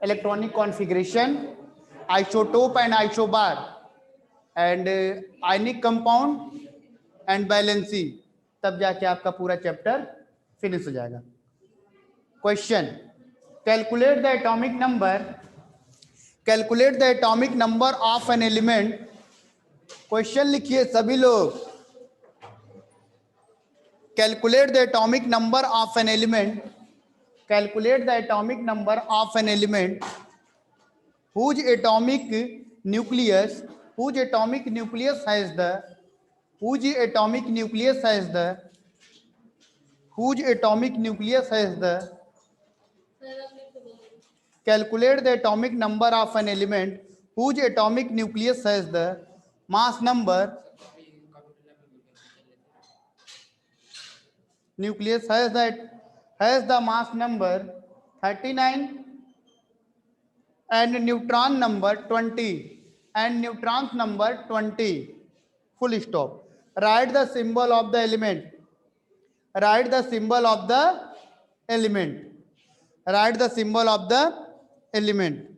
Electronic configuration, isotope and isobar, and ionic compound and balancing, तब जाके आपका पूरा चैप्टर फिनिश हो जाएगा। Question, calculate the atomic number, calculate the atomic number of an element. Question लिखिए सभी लोग। Calculate the atomic number of an element, calculate the atomic number of an element whose atomic nucleus, whose atomic nucleus has the, whose atomic nucleus has the, whose atomic nucleus has the, calculate the atomic number of an element whose atomic nucleus has the mass number, nucleus has the mass number 39 and neutron number 20 and neutrons number 20, full stop. Write the symbol of the element, write the symbol of the element, write the symbol of the element.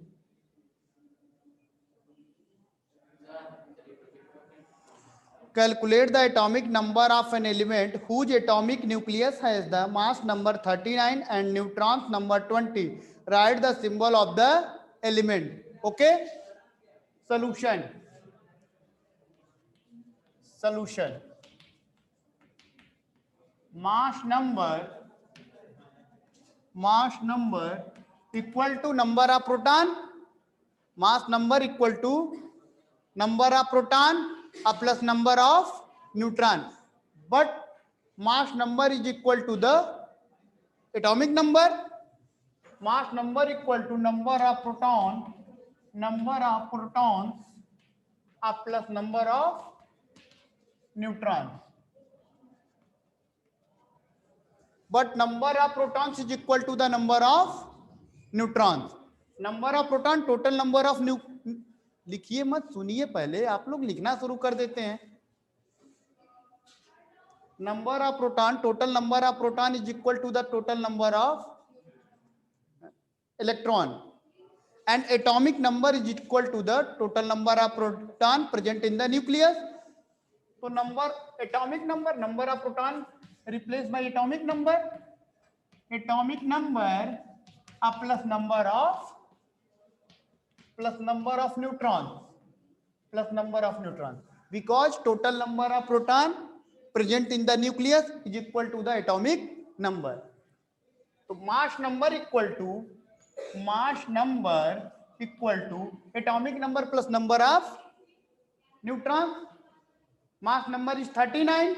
Calculate the atomic number of an element whose atomic nucleus has the mass number 39 and neutrons number 20. Write the symbol of the element. Okay? Solution. Solution. Mass number equal to number of proton, mass number equal to number of proton plus number of neutron, but mass number is equal to the atomic number. Mass number equal to number of protons plus number of neutrons, but number of protons is equal to the number of neutrons. Number of proton, total number of लिखिए मत, सुनिए पहले, आप लोग लिखना शुरू कर देते हैं। Number of proton, total number of proton is equal to the total number of electron, and atomic number is equal to the total number of proton present in the nucleus. So number, atomic number of proton replaced by atomic number plus number of neutrons, because total number of proton present in the nucleus is equal to the atomic number. So mass number equal to atomic number plus number of neutrons. Mass number is 39.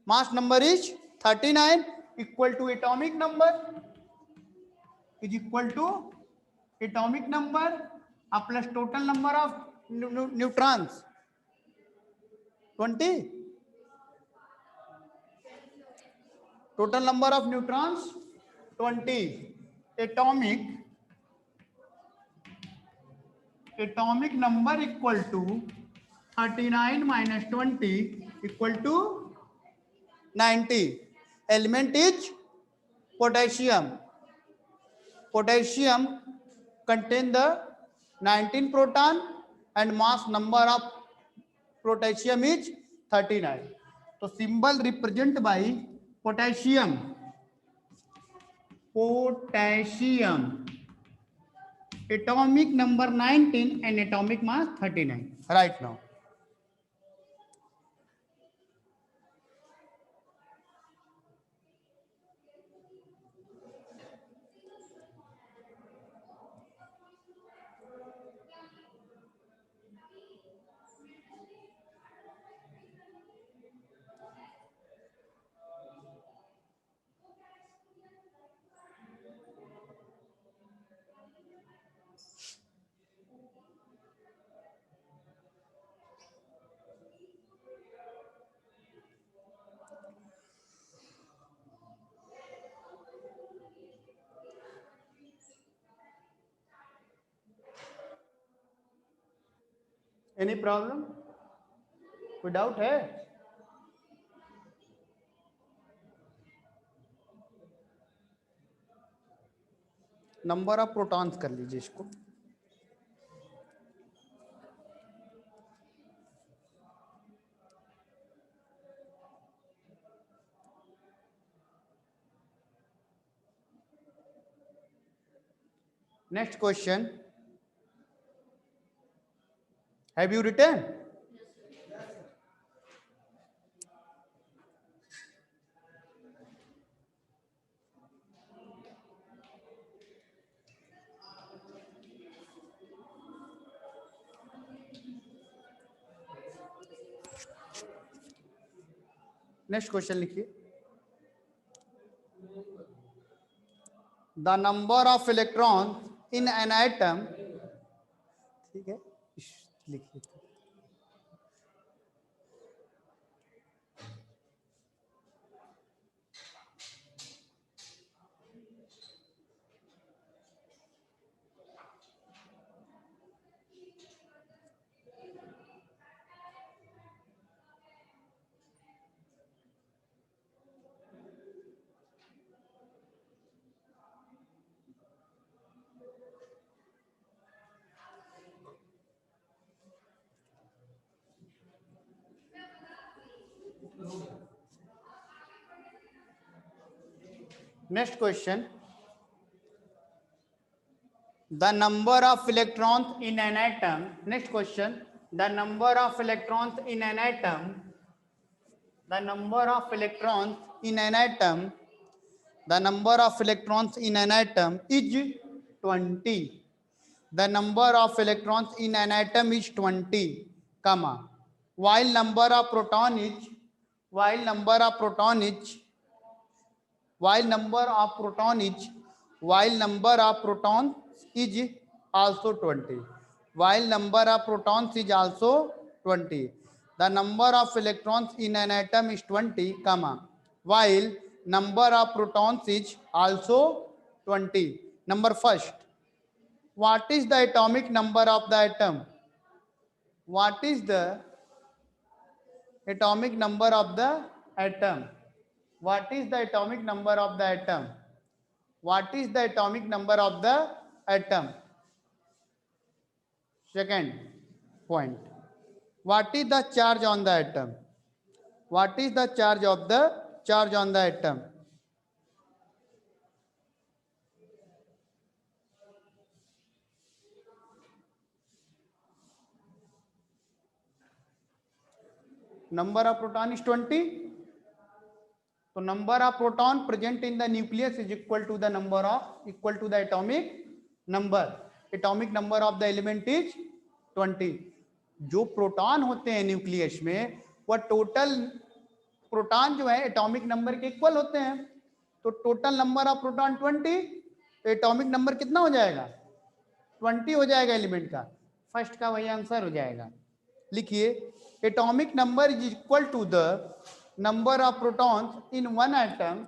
Mass number is 39 equal to atomic number is equal to atomic number plus total number of neutrons 20. Total number of neutrons 20. Atomic number equal to 39 minus 20 equal to 90. Element is potassium. Potassium contain the 19 proton and mass number of potassium is 39. So symbol represent by potassium. Atomic number 19 and atomic mass 39. Right now. Any problem? कोई doubt है? Number of protons कर लीजिए इसको। Next question, have you written? Next question लिखिए, the number of electron in an atom, ठीक है लिखिए, next question, the number of electrons in an atom, next question, the number of electrons in an atom, the number of electrons in an atom, the number of electrons in an atom is 20, the number of electrons in an atom is 20 comma, while number of proton is, while number of proton is, while number of proton is, while number of protons is also 20, while number of protons is also 20, the number of electrons in an atom is 20 comma, while number of protons is also 20. Number first, what is the atomic number of the atom? What is the atomic number of the atom? What is the atomic number of the atom? What is the atomic number of the atom? Second point, what is the charge on the atom? What is the charge of the charge on the atom? Number of proton is 20. So number of proton present in the nucleus is equal to the number of, equal to the atomic number. Atomic number of the element is 20. जो proton होते हैं nucleus में, वह total proton जो है atomic number के equal होते हैं। तो टोटल नंबर ऑफ प्रोटॉन 20, तो एटॉमिक नंबर कितना हो जाएगा? 20 हो जाएगा एलिमेंट का। फर्स्ट का वही आंसर हो जाएगा। लिखिए, atomic number is equal to the number of protons in one atom.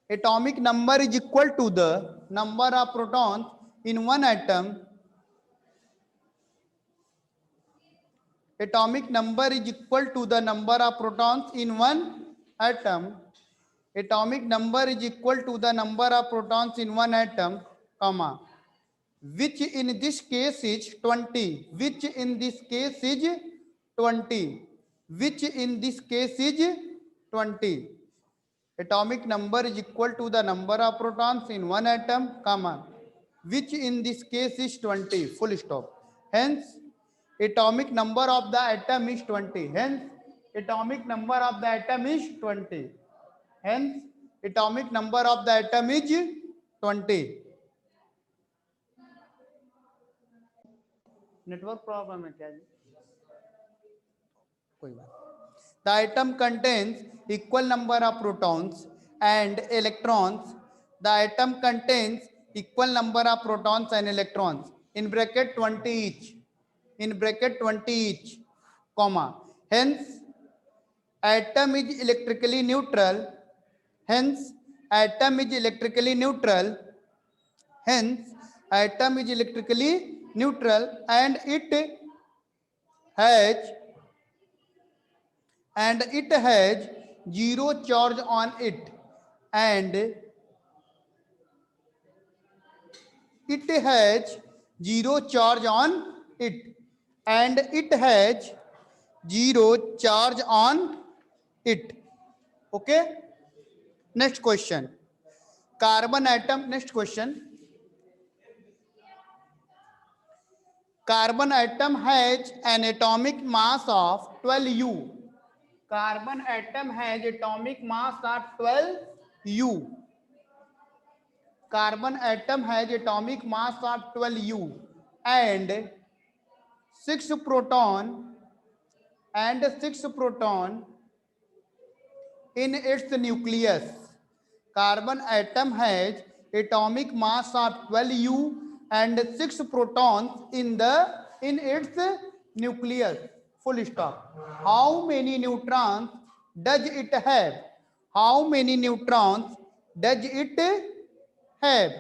Atomic number is equal to the number of protons in one atom. Atomic number is equal to the number of protons in one atom. Atomic number is equal to the number of protons in one atom, comma, which in this case is 20, which in this case is 20, which in this case is 20. Atomic number is equal to the number of protons in one atom, comma, which in this case is 20, full stop. Hence, atomic number of the atom is 20. Hence, atomic number of the atom is 20. Hence, atomic number of the atom is 20. Network problem है क्या जी? कोई बात। The atom contains equal number of protons and electrons. The atom contains equal number of protons and electrons in bracket 20 each. In bracket 20 each, comma. Hence, atom is electrically neutral. Hence, atom is electrically neutral. Hence, atom is electrically neutral and it has zero charge on it, and it has zero charge on it, and it has zero charge on it. Okay, next question. Carbon atom, next question. Carbon atom has an atomic mass of 12 U. Carbon atom has atomic mass of 12 U. Carbon atom has atomic mass of 12 U and 6 proton in its nucleus. Carbon atom has atomic mass of 12 U and 6 protons in its nucleus. Full stop. How many neutrons does it have? How many neutrons does it have?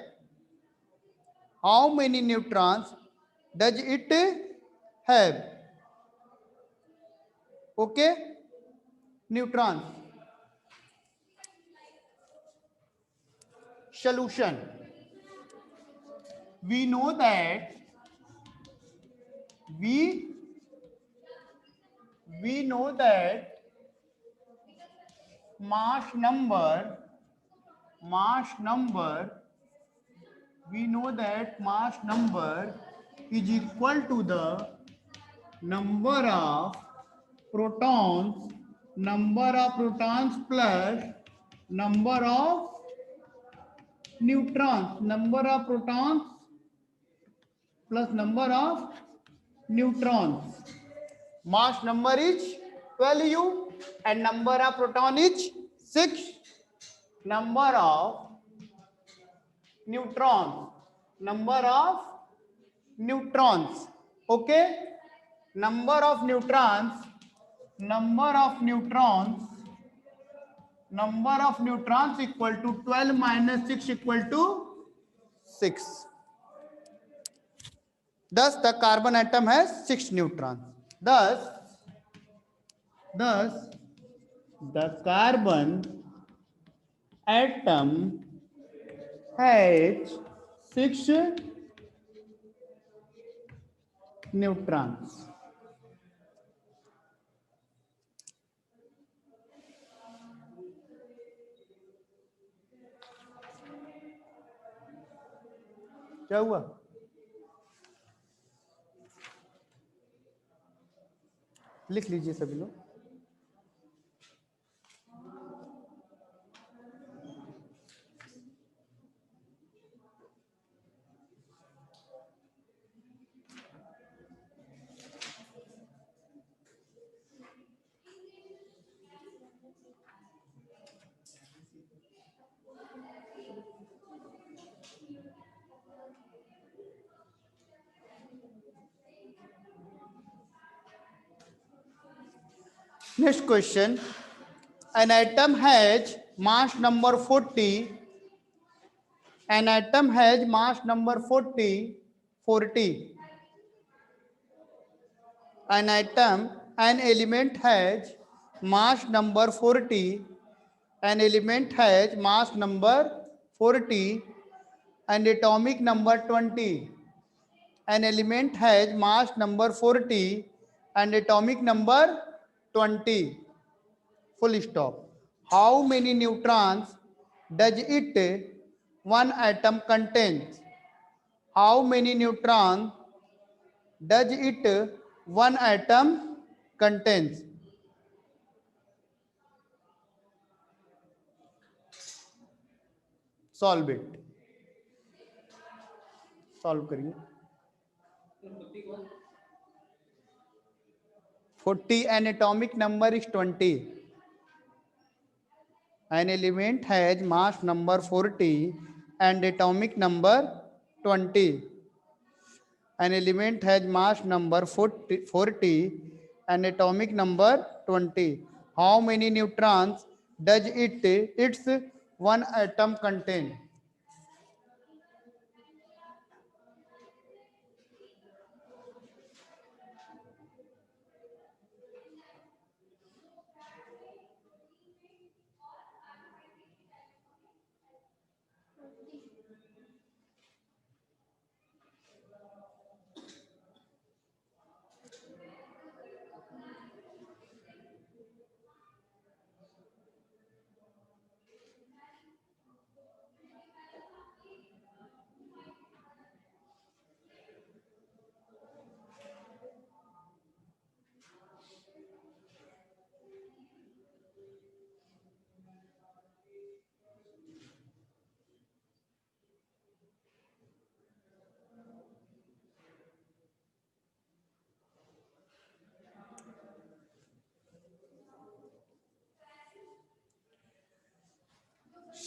How many neutrons does it have? Okay, neutrons. Solution. We know that we know that mass number we know that mass number is equal to the number of protons plus number of neutrons, number of protons plus number of neutrons. Mass number is 12U and number of proton is 6. Number of neutrons, okay, number of neutrons equal to 12 minus 6 equal to 6. Thus the carbon atom has 6 neutrons. Thus the carbon atom has 6 neutrons. क्या हुआ? लिख लीजिए सभी लोग. Next question. An atom has mass number 40. An atom has mass number 40. An element has mass number 40. An element has mass number 40 and atomic number 20. An element has mass number 40 and atomic number 20. Full stop. How many neutrons does it one atom contains? How many neutrons does it one atom contains? Solve it. Solve करिए. 40 and atomic number is 20. An element has mass number 40 and atomic number 20. An element has mass number 40 and atomic number 20. How many neutrons does its one atom contain?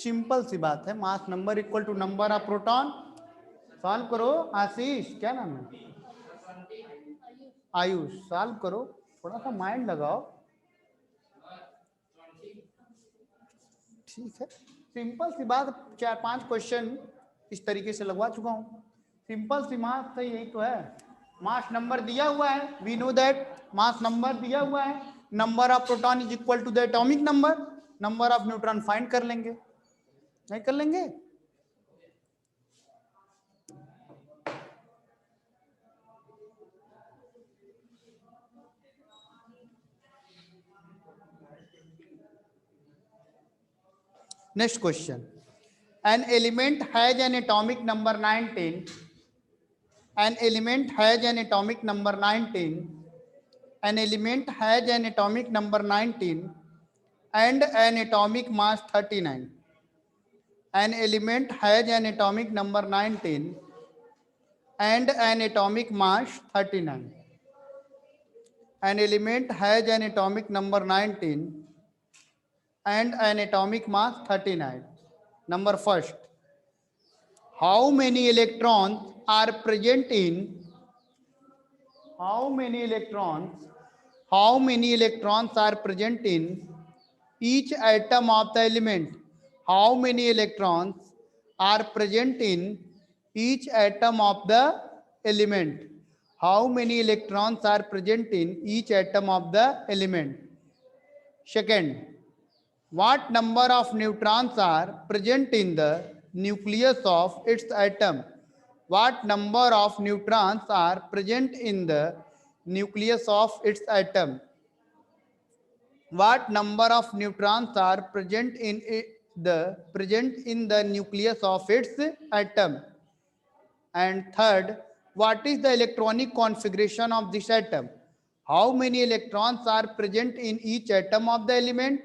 Simple सी बात है, mass number equal to number of proton. Solve करो आशीष, क्या नाम है, Ayush, solve करो, थोड़ा सा माइंड लगाओ। ठीक है, सिंपल सी बात, 4-5 क्वेश्चन इस तरीके से लगवा चुका हूं। सिंपल सी मास है, यही तो है। मास नंबर दिया हुआ है, we know that mass number दिया हुआ है, number of proton is equal to the atomic number, number of neutron find कर लेंगे, नहीं कर लेंगे। Next question, an element has an atomic number 19, an element has an atomic number 19, an element has an atomic number 19 and an atomic mass 39. An element has an atomic number 19 and an atomic mass 39. An element has an atomic number 19 and an atomic mass 39. Number first, how many electrons are present in, how many electrons are present in each atom of the element? How many electrons are present in each atom of the element? How many electrons are present in each atom of the element? Second, what number of neutrons are present in the nucleus of its atom? What number of neutrons are present in the nucleus of its atom? What number of neutrons are present in the nucleus of its atom? And third, what is the electronic configuration of this atom? How many electrons are present in each atom of the element?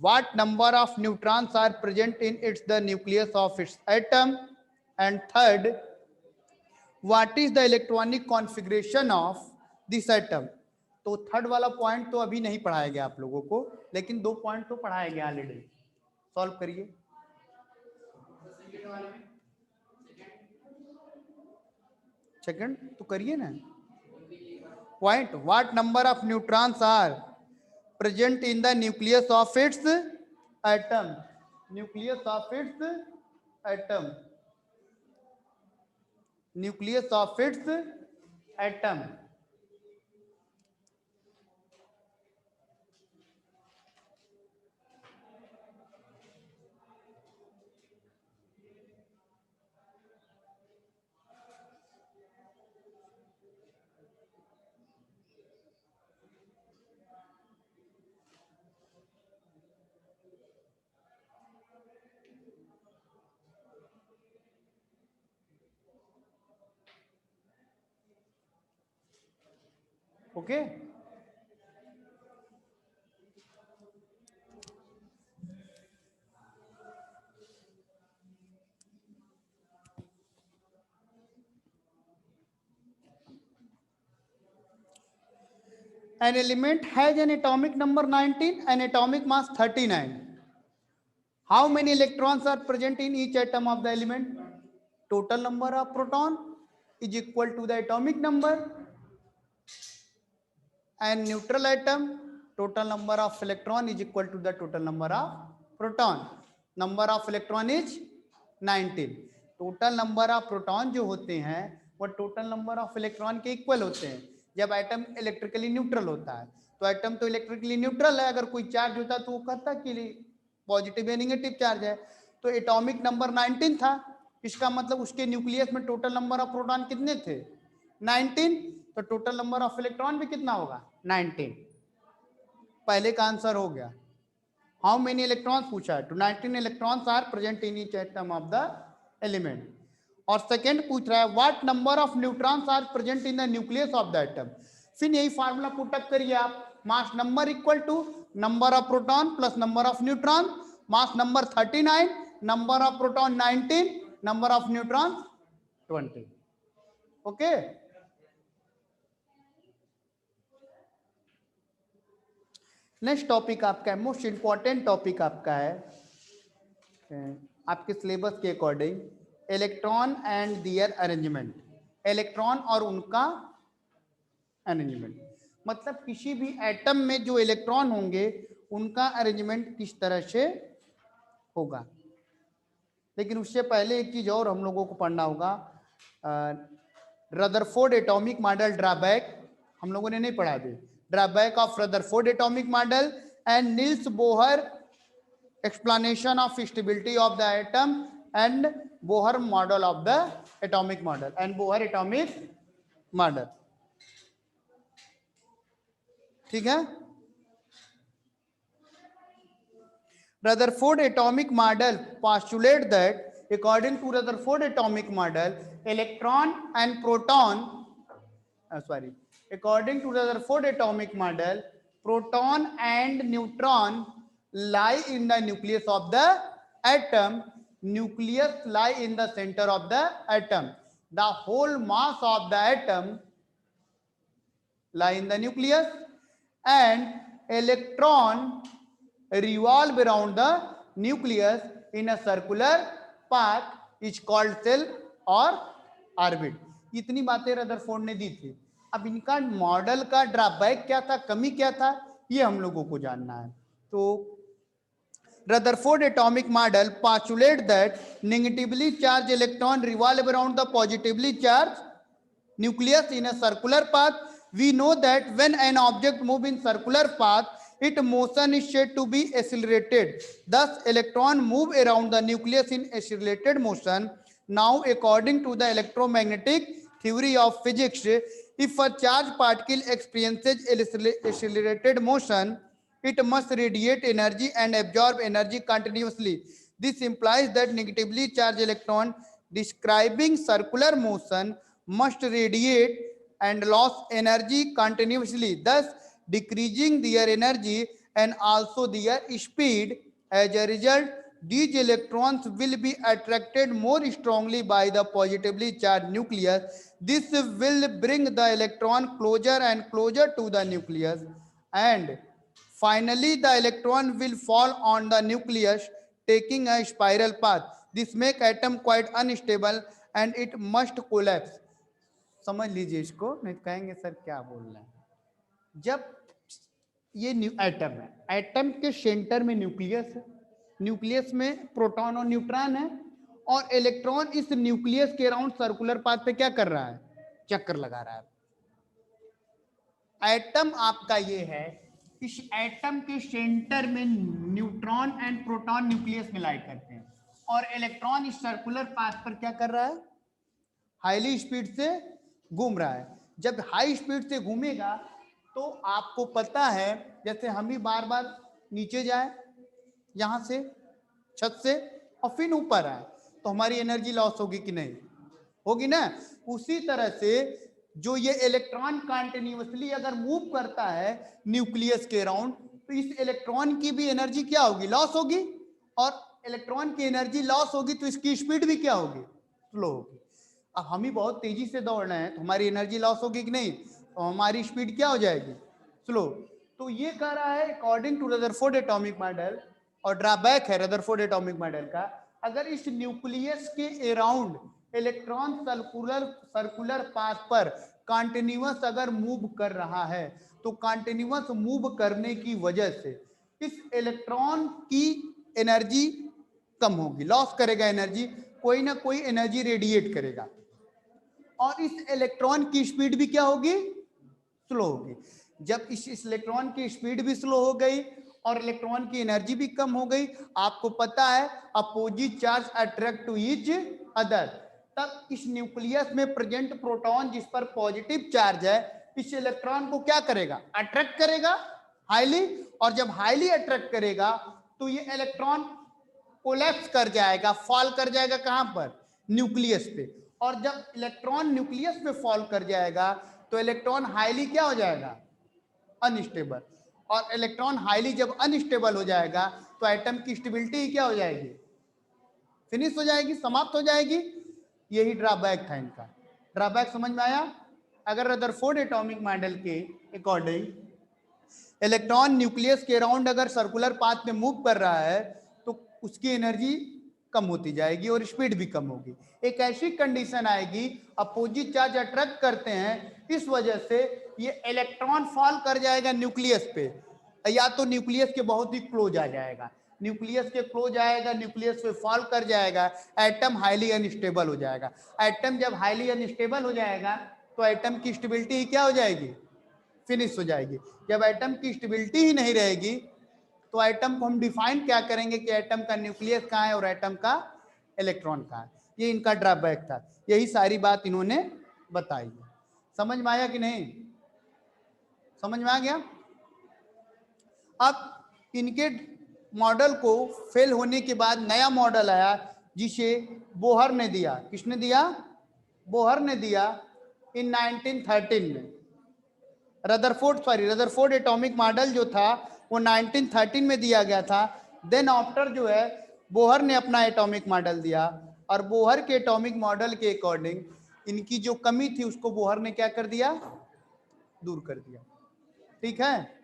What number of neutrons are present in the nucleus of its atom? And third, what is the electronic configuration of this atom? तो third वाला point तो अभी नहीं पढ़ाया गया आप लोगों को, लेकिन 2 पॉइंट तो पढ़ाया गया ऑलरेडी। सॉल्व करिए। सेकंड तो करिए ना। Point, what number of neutrons are present in the nucleus of its atom, nucleus of its atom, nucleus of its atom. Okay, an element has an atomic number 19 and atomic mass 39. How many electrons are present in each atom of the element? Total number of proton is equal to the atomic number, and neutral atom total number of electron is equal to the total number of proton. Number of electron is 19. Total number of proton जो होते हैं वो total number of electron के equal होते हैं जब atom electrically neutral होता है। तो एटम तो इलेक्ट्रिकली न्यूट्रल है, अगर कोई चार्ज होता तो वो कहता कि पॉजिटिव या निगेटिव चार्ज है। तो एटॉमिक नंबर 19 था, इसका मतलब उसके न्यूक्लियस में टोटल नंबर ऑफ प्रोटॉन कितने थे? 19। तो टोटल नंबर ऑफ इलेक्ट्रॉन भी कितना होगा? 19। पहले का आंसर हो गया। हाउ मेनी इलेक्ट्रॉन्स पूछा है, तो 19 electrons are present in each atom of the element. और सेकंड पूछ रहा है what number of neutrons are present in the nucleus of the atom. फिर यही फार्मूला पुट अप करिए आप, mass number equal to number of proton plus number of neutron, mass number 39, number of proton 19, number of neutron 20। Okay, next topic आपका है, most important topic आपका है आपके syllabus के according electron and their arrangement, electron और उनका arrangement, मतलब किसी भी एटम में जो इलेक्ट्रॉन होंगे उनका अरेंजमेंट किस तरह से होगा। लेकिन उससे पहले एक चीज और हम लोगों को पढ़ना होगा, रदरफोर्ड एटॉमिक मॉडल ड्रॉबैक हम लोगों ने नहीं पढ़ा अभी, drawback of Rutherford atomic model and Niels Bohr explanation of stability of the atom and Bohr model of the atomic model and Bohr atomic model, ठीक है। Rutherford atomic model postulate that according to Rutherford atomic model electron and proton according to Rutherford atomic model proton and neutron lie in the nucleus of the atom, nucleus lie in the center of the atom, the whole mass of the atom lie in the nucleus and electron revolve around the nucleus in a circular path is called shell or orbit। इतनी बातें Rutherford ने दी थी। अब इनका model का drawback क्या था, कमी क्या था, ये हम लोगों को जानना है। तो Rutherford atomic model postulates that negatively charged electron revolve around the positively charged nucleus in a circular path. We know that when an object moves in circular path, its motion is said to be accelerated. Thus, electron move around the nucleus in accelerated motion. Now, according to the electromagnetic theory of physics, if a charged particle experiences accelerated motion, it must radiate energy and absorb energy continuously. This implies that negatively charged electron describing circular motion must radiate and lose energy continuously, thus decreasing their energy and also their speed. As a result, these electrons will be attracted more strongly by the positively charged nucleus. This will bring the electron closer and closer to the nucleus, and finally, the electron will fall on the nucleus, taking a spiral path. This makes atom quite unstable and it must collapse. समझ लीजिए इसको, नहीं तो कहेंगे sir क्या बोल रहे हैं। जब ये एटम है, एटम के सेंटर में न्यूक्लियस है, न्यूक्लियस में प्रोटॉन और न्यूट्रॉन है, और इलेक्ट्रॉन इस न्यूक्लियस के अराउंड सर्कुलर पाथ पे क्या कर रहा है, चक्कर लगा रहा है। एटम आपका ये है, इस एटम के सेंटर में न्यूट्रॉन एंड प्रोटॉन न्यूक्लियस में लाई करते हैं, और इलेक्ट्रॉन इस सर्कुलर पाथ पर क्या कर रहा है, हाईली स्पीड से घूम रहा है। जब हाई स्पीड से घूमेगा तो आपको पता है, जैसे हम भी बार बार नीचे जाए यहां से छत से और फिर ऊपर आए तो हमारी एनर्जी लॉस होगी कि नहीं, होगी ना। उसी तरह से जो ये इलेक्ट्रॉन कंटिन्यूअसली अगर मूव करता है न्यूक्लियस के अराउंड, तो इस इलेक्ट्रॉन की भी एनर्जी क्या होगी, लॉस होगी, और इलेक्ट्रॉन की एनर्जी लॉस होगी तो इसकी स्पीड भी क्या होगी, स्लो होगी। अब हम ही बहुत तेजी से दौड़ रहे हैं तो हमारी एनर्जी लॉस होगी कि नहीं, तो हमारी स्पीड क्या हो जाएगी, स्लो। तो ये कह रहा है according to Rutherford atomic model, और ड्रॉबैक है रदरफोर्ड एटॉमिक मॉडल का, अगर इस न्यूक्लियस के अराउंड इलेक्ट्रॉन सर्कुलर पाथ पर कंटिन्यूअस अगर मूव कर रहा है, तो कंटिन्यूअस मूव करने की वजह से इस इलेक्ट्रॉन की एनर्जी कम होगी, लॉस करेगा एनर्जी, कोई ना कोई एनर्जी रेडिएट करेगा, और इस इलेक्ट्रॉन की स्पीड भी क्या होगी, स्लो होगी। जब इस इलेक्ट्रॉन की स्पीड भी स्लो हो गई और इलेक्ट्रॉन की एनर्जी भी कम हो गई, आपको पता है opposite charge attract to each other, तब इस न्यूक्लियस में प्रेजेंट प्रोटॉन जिस पर पॉजिटिव चार्ज है, इस इलेक्ट्रॉन को क्या करेगा, अट्रैक्ट करेगा हाईली, और जब हाईली अट्रैक्ट करेगा तो ये इलेक्ट्रॉन कोलैप्स कर जाएगा, फॉल कर जाएगा कहां पर, न्यूक्लियस पे, और जब इलेक्ट्रॉन न्यूक्लियस पे फॉल कर जाएगा तो इलेक्ट्रॉन हाईली क्या हो जाएगा, अनस्टेबल, और इलेक्ट्रॉन हाईली जब अनस्टेबल हो जाएगा तो एटम की स्टेबिलिटी क्या हो जाएगी, फिनिश हो जाएगी, समाप्त हो जाएगी। यही ड्रॉबैक था इनका। ड्रॉबैक समझ में आया। अगर रदरफोर्ड एटॉमिक मॉडल के अकॉर्डिंग इलेक्ट्रॉन न्यूक्लियस के अराउंड अगर सर्कुलर पाथ में मूव कर रहा है तो उसकी एनर्जी कम होती जाएगी और स्पीड भी कम होगी। एक ऐसी कंडीशन आएगी, अपोजिट चार्ज अट्रैक्ट करते हैं, इस वजह से ये इलेक्ट्रॉन फॉल कर जाएगा न्यूक्लियस पे, या तो न्यूक्लियस के बहुत ही क्लोज आ जाएगा, न्यूक्लियस के क्लोज आएगा, न्यूक्लियस पे फॉल कर जाएगा, एटम हाईली अनस्टेबल हो जाएगा। एटम जब हाईली अनस्टेबल हो जाएगा तो एटम की स्टेबिलिटी ही क्या हो जाएगी, फिनिश हो जाएगी। जब एटम की स्टेबिलिटी ही नहीं रहेगी तो एटम को हम डिफाइन क्या करेंगे कि एटम का न्यूक्लियस कहाँ है और एटम का इलेक्ट्रॉन कहाँ है। ये इनका ड्रॉबैक था, यही सारी बात इन्होंने बताई। समझ में आया कि नहीं, समझ में आ गया। अब इनके मॉडल को फेल होने के बाद नया मॉडल आया जिसे बोहर ने दिया। किसने दिया, बोहर ने दिया इन 1913 में। रदरफोर्ड एटॉमिक मॉडल जो था वो 1913 में दिया गया था। देन आफ्टर जो है बोहर ने अपना एटॉमिक मॉडल दिया, और बोहर के एटॉमिक मॉडल के अकॉर्डिंग इनकी जो कमी थी उसको बोहर ने क्या कर दिया, दूर कर दिया। ठीक है।